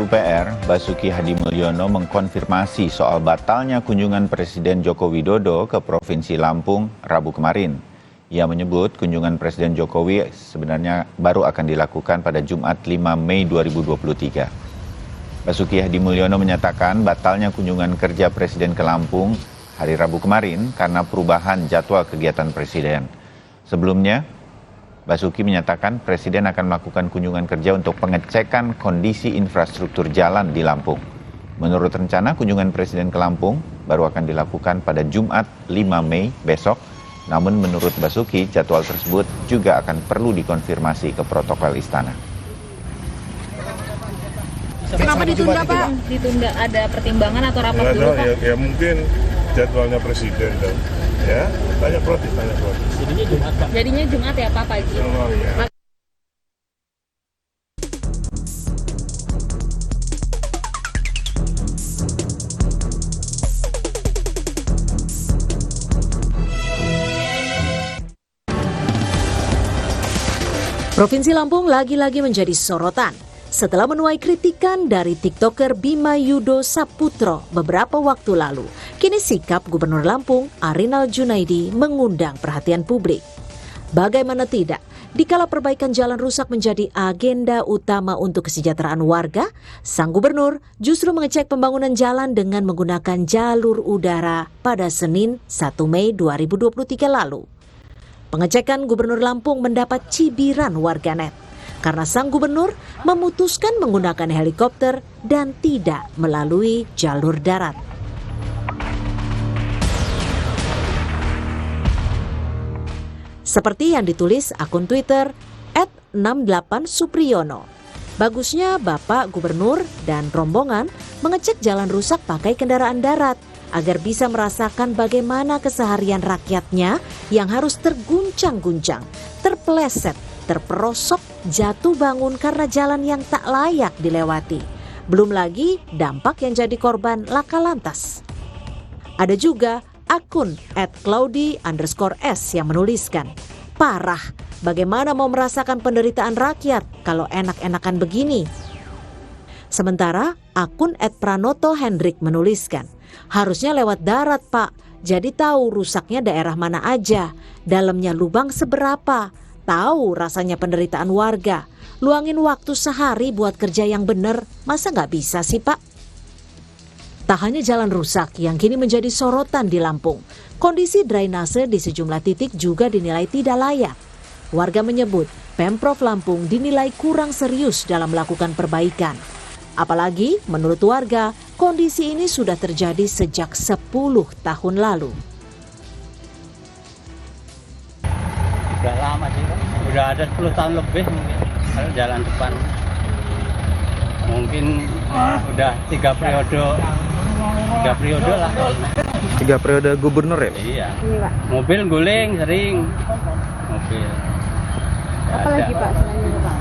PUPR, Basuki Hadimulyono mengkonfirmasi soal batalnya kunjungan Presiden Joko Widodo ke Provinsi Lampung Rabu kemarin. Ia menyebut kunjungan Presiden Jokowi sebenarnya baru akan dilakukan pada Jumat 5 Mei 2023. Basuki Hadimulyono menyatakan batalnya kunjungan kerja Presiden ke Lampung hari Rabu kemarin karena perubahan jadwal kegiatan Presiden. Sebelumnya, Basuki menyatakan Presiden akan melakukan kunjungan kerja untuk pengecekan kondisi infrastruktur jalan di Lampung. Menurut rencana, kunjungan Presiden ke Lampung baru akan dilakukan pada Jumat 5 Mei besok. Namun menurut Basuki, jadwal tersebut juga akan perlu dikonfirmasi ke protokol istana. Kenapa ditunda, Pak? Ditunda ada pertimbangan atau rapat dulu, Pak? Ya mungkin jadwalnya Presiden dan ya tanya protes. Jadinya Jumat, Pak. Jadinya Jumat ya, Pak pagi. Oh, ya. Provinsi Lampung lagi-lagi menjadi sorotan setelah menuai kritikan dari TikToker Bima Yudo Saputro beberapa waktu lalu. Kini sikap Gubernur Lampung Arinal Junaidi mengundang perhatian publik. Bagaimana tidak, dikala perbaikan jalan rusak menjadi agenda utama untuk kesejahteraan warga, sang gubernur justru mengecek pembangunan jalan dengan menggunakan jalur udara pada Senin 1 Mei 2023 lalu. Pengecekan Gubernur Lampung mendapat cibiran warganet karena sang gubernur memutuskan menggunakan helikopter dan tidak melalui jalur darat. Seperti yang ditulis akun Twitter @68supriyono. Bagusnya Bapak Gubernur dan rombongan mengecek jalan rusak pakai kendaraan darat agar bisa merasakan bagaimana keseharian rakyatnya yang harus terguncang-guncang, terpeleset, terperosok, jatuh bangun karena jalan yang tak layak dilewati. Belum lagi dampak yang jadi korban laka lantas. Ada juga akun @claudi_s yang menuliskan, parah, bagaimana mau merasakan penderitaan rakyat kalau enak-enakan begini. Sementara akun @pranoto hendrik menuliskan, harusnya lewat darat, Pak, jadi tahu rusaknya daerah mana aja, dalamnya lubang seberapa, tahu rasanya penderitaan warga. Luangin waktu sehari buat kerja yang bener, masa nggak bisa sih, Pak? Tak hanya jalan rusak yang kini menjadi sorotan di Lampung, kondisi drainase di sejumlah titik juga dinilai tidak layak. Warga menyebut Pemprov Lampung dinilai kurang serius dalam melakukan perbaikan. Apalagi menurut warga, kondisi ini sudah terjadi sejak 10 tahun lalu. Udah lama sih, udah ada 10 tahun lebih mungkin. Kalau jalan depan mungkin udah 3 periode lah. 3 periode gubernur ya? Iya. Mobil guling sering. Mobil. Apalagi Pak selain itu, Pak?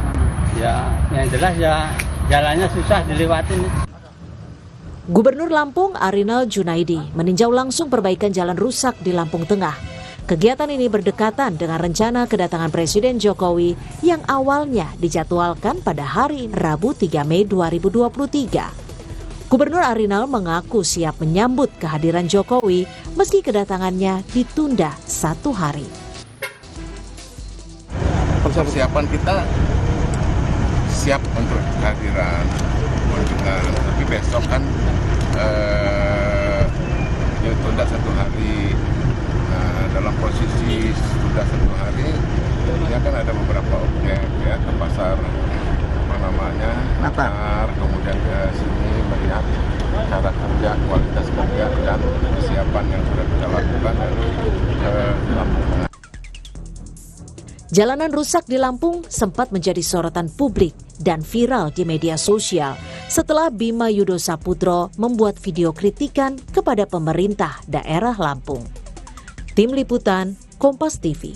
Ya, yang jelas ya jalannya susah dilewatin. Gubernur Lampung Arinal Junaidi meninjau langsung perbaikan jalan rusak di Lampung Tengah. Kegiatan ini berdekatan dengan rencana kedatangan Presiden Jokowi yang awalnya dijadwalkan pada hari Rabu 3 Mei 2023. Gubernur Arinal mengaku siap menyambut kehadiran Jokowi meski kedatangannya ditunda 1 hari. Persiapan kita siap untuk kehadiran kunjungan, tapi besok kan ditunda 1 hari. Dalam posisi sudah 1 hari, ya kan ada beberapa objek ya ke pasar kemudian ke sini melihat cara kerja, kualitas kerja dan persiapan yang sudah kita lakukan ke Lampung Tengah. Jalanan rusak di Lampung sempat menjadi sorotan publik dan viral di media sosial setelah Bima Yudo Saputro membuat video kritikan kepada pemerintah daerah Lampung. Tim Liputan Kompas TV.